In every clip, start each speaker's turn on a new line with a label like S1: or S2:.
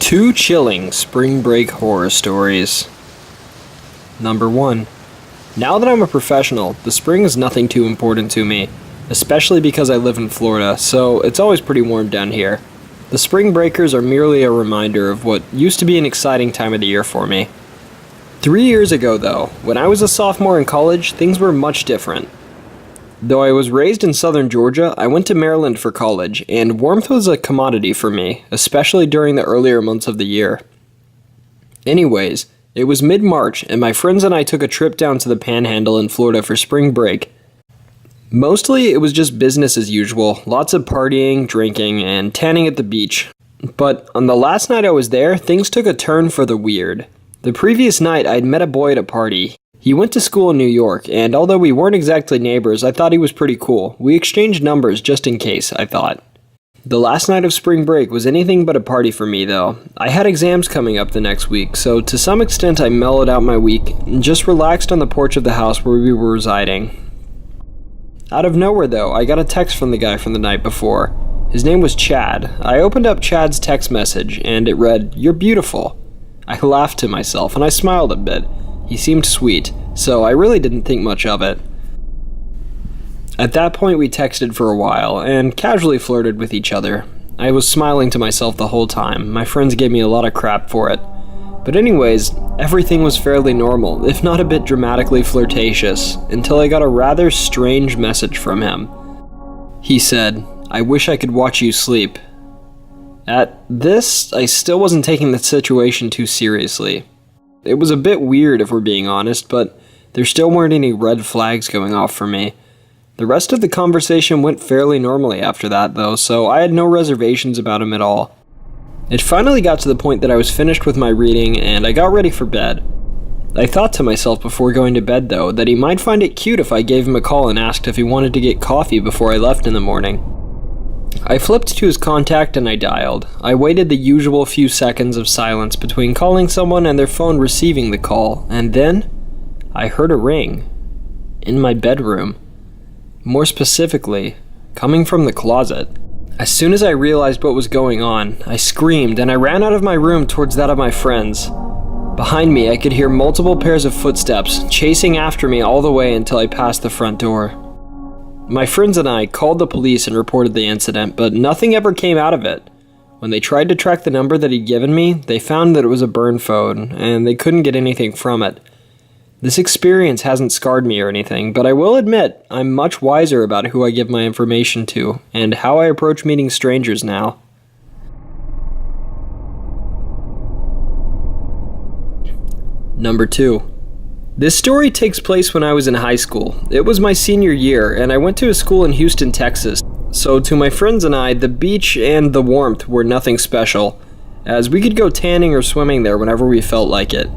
S1: Two chilling spring break horror stories. Number 1. Now that I'm a professional, the spring is nothing too important to me, especially because I live in Florida, so it's always pretty warm down here. The spring breakers are merely a reminder of what used to be an exciting time of the year for me. 3 years ago, though, when I was a sophomore in college, things were much different. Though I was raised in southern Georgia, I went to Maryland for college, and warmth was a commodity for me, especially during the earlier months of the year. Anyways, it was mid-March, and my friends and I took a trip down to the Panhandle in Florida for spring break. Mostly, it was just business as usual, lots of partying, drinking, and tanning at the beach. But on the last night I was there, things took a turn for the weird. The previous night, I'd met a boy at a party. He went to school in New York, and although we weren't exactly neighbors, I thought he was pretty cool. We exchanged numbers just in case, I thought. The last night of spring break was anything but a party for me, though. I had exams coming up the next week, so to some extent I mellowed out my week and just relaxed on the porch of the house where we were residing. Out of nowhere, though, I got a text from the guy from the night before. His name was Chad. I opened up Chad's text message, and it read, "You're beautiful." I laughed to myself, and I smiled a bit. He seemed sweet, so I really didn't think much of it. At that point, we texted for a while, and casually flirted with each other. I was smiling to myself the whole time. My friends gave me a lot of crap for it. But anyways, everything was fairly normal, if not a bit dramatically flirtatious, until I got a rather strange message from him. He said, "I wish I could watch you sleep." At this, I still wasn't taking the situation too seriously. It was a bit weird if we're being honest, but there still weren't any red flags going off for me. The rest of the conversation went fairly normally after that, though, so I had no reservations about him at all. It finally got to the point that I was finished with my reading, and I got ready for bed. I thought to myself before going to bed, though, that he might find it cute if I gave him a call and asked if he wanted to get coffee before I left in the morning. I flipped to his contact and I dialed. I waited the usual few seconds of silence between calling someone and their phone receiving the call, and then I heard a ring. In my bedroom. More specifically, coming from the closet. As soon as I realized what was going on, I screamed and I ran out of my room towards that of my friends. Behind me, I could hear multiple pairs of footsteps, chasing after me all the way until I passed the front door. My friends and I called the police and reported the incident, but nothing ever came out of it. When they tried to track the number that he'd given me, they found that it was a burn phone, and they couldn't get anything from it. This experience hasn't scarred me or anything, but I will admit I'm much wiser about who I give my information to, and how I approach meeting strangers now. Number 2. This story takes place when I was in high school. It was my senior year, and I went to a school in Houston, Texas. So to my friends and I, the beach and the warmth were nothing special, as we could go tanning or swimming there whenever we felt like it.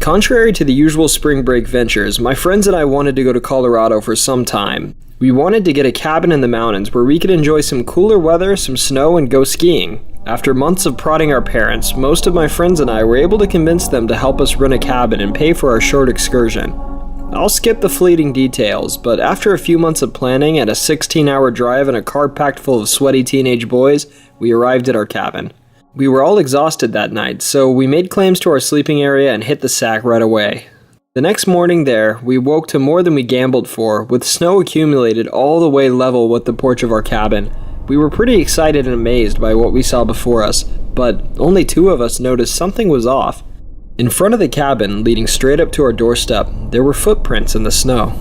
S1: Contrary to the usual spring break ventures, my friends and I wanted to go to Colorado for some time. We wanted to get a cabin in the mountains where we could enjoy some cooler weather, some snow, and go skiing. After months of prodding our parents, most of my friends and I were able to convince them to help us rent a cabin and pay for our short excursion. I'll skip the fleeting details, but after a few months of planning and a 16-hour drive in a car packed full of sweaty teenage boys, we arrived at our cabin. We were all exhausted that night, so we made claims to our sleeping area and hit the sack right away. The next morning there, we woke to more than we gambled for, with snow accumulated all the way level with the porch of our cabin. We were pretty excited and amazed by what we saw before us, but only 2 of us noticed something was off. In front of the cabin, leading straight up to our doorstep, there were footprints in the snow.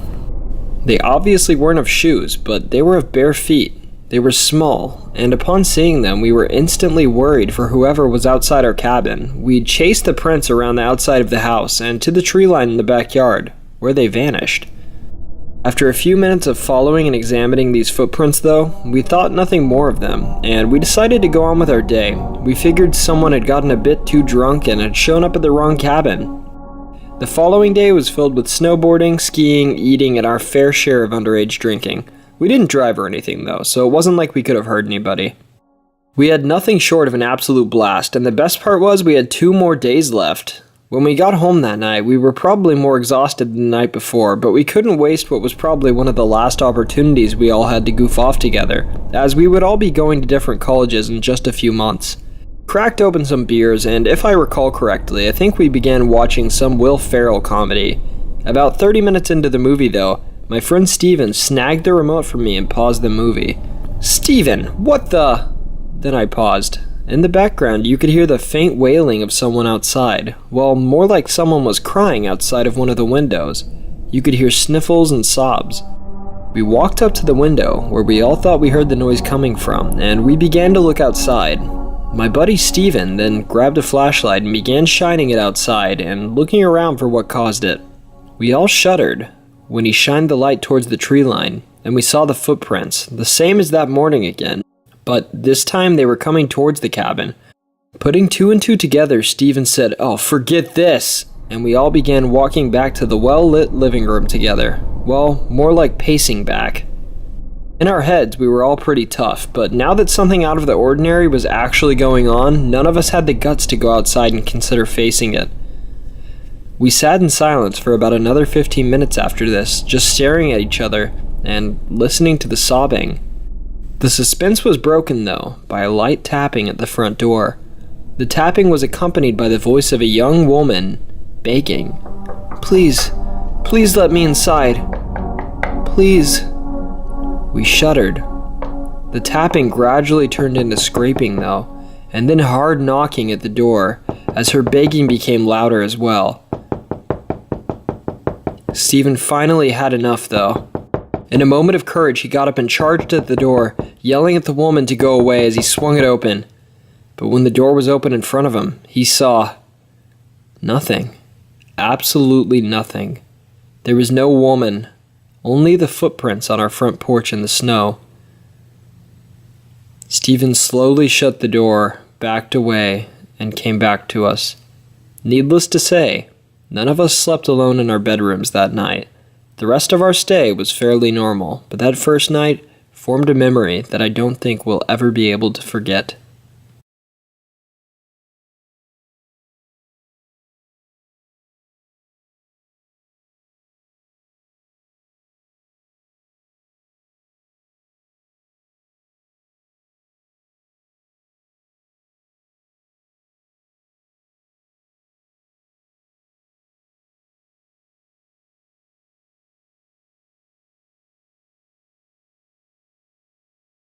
S1: They obviously weren't of shoes, but they were of bare feet. They were small, and upon seeing them, we were instantly worried for whoever was outside our cabin. We chased the prints around the outside of the house and to the tree line in the backyard, where they vanished. After a few minutes of following and examining these footprints, though, we thought nothing more of them, and we decided to go on with our day. We figured someone had gotten a bit too drunk and had shown up at the wrong cabin. The following day was filled with snowboarding, skiing, eating, and our fair share of underage drinking. We didn't drive or anything, though, so it wasn't like we could have hurt anybody. We had nothing short of an absolute blast, and the best part was we had 2 more days left. When we got home that night, we were probably more exhausted than the night before, but we couldn't waste what was probably one of the last opportunities we all had to goof off together, as we would all be going to different colleges in just a few months. Cracked open some beers, and if I recall correctly, I think we began watching some Will Ferrell comedy. About 30 minutes into the movie, though, my friend Steven snagged the remote from me and paused the movie. "Steven, what the—" Then I paused. In the background, you could hear the faint wailing of someone outside. Well, more like someone was crying outside of one of the windows. You could hear sniffles and sobs. We walked up to the window, where we all thought we heard the noise coming from, and we began to look outside. My buddy Steven then grabbed a flashlight and began shining it outside and looking around for what caused it. We all shuddered when he shined the light towards the tree line, and we saw the footprints, the same as that morning again. But this time they were coming towards the cabin. Putting two and two together, Steven said, "Oh, forget this!" And we all began walking back to the well-lit living room together. Well, more like pacing back. In our heads, we were all pretty tough, but now that something out of the ordinary was actually going on, none of us had the guts to go outside and consider facing it. We sat in silence for about another 15 minutes after this, just staring at each other and listening to the sobbing. The suspense was broken, though, by a light tapping at the front door. The tapping was accompanied by the voice of a young woman begging, "Please, please let me inside. Please." We shuddered. The tapping gradually turned into scraping, though, and then hard knocking at the door, as her begging became louder as well. Steven finally had enough, though. In a moment of courage, he got up and charged at the door, yelling at the woman to go away as he swung it open. But when the door was open in front of him, he saw nothing. Absolutely nothing. There was no woman, only the footprints on our front porch in the snow. Steven slowly shut the door, backed away, and came back to us. Needless to say, none of us slept alone in our bedrooms that night. The rest of our stay was fairly normal, but that first night formed a memory that I don't think we'll ever be able to forget.